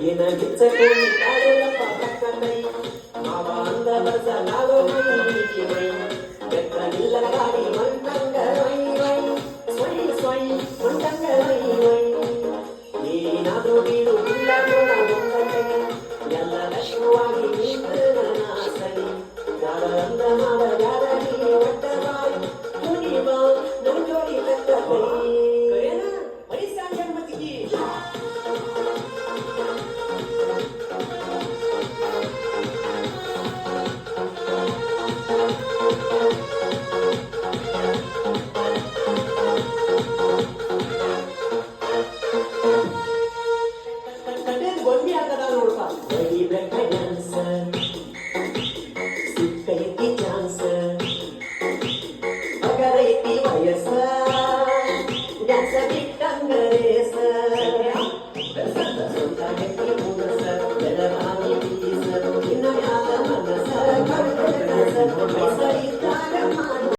येणं कोणी काढलं पाहता नाही मावा अंगावरचा लालो माहिती नाही व्यक्ता निल्ला गाडी म्हणतंग वै वै स्वई स्वई म्हणतंग वै वै ಏನಾದ್ರೂ ನೀನು ಇಲ್ಲ ನೋಡಂಗಟ್ಟೆ ಎಲ್ಲ ಲಕ್ಷ್ಮವಾಗಿ ನಿಂತ ಸರಿ ಯಾರ ಅಂದ ಮಾಡ ಯಾರ ನೀ ಒಟ್ಟ ಬಾಯ್ ಮುನಿ ಬಾ ನನ್ ಜೋಡಿ ಕಟ್ಟ ಕೈನ ಪರಿಸಾಂಗ ಮತಿಗೆ ಗೊಂಬಿ ಹಾಕದ ನೋಡ್ಪ ಬಡಿ ಬ್ರೆಕ್ ಡ್ಯಾನ್ಸ್ ಸಿಕ್ಕೈತಿ ಚಾನ್ಸ್ ಅಗರೈತಿ ವಯಸ್ಸ ಡ್ಯಾನ್ಸ್ ಬಿಟ್ಟಂಗ ರೇಸ ಸ್ವಂತ ಗಟ್ಟಿ ಮೂಡ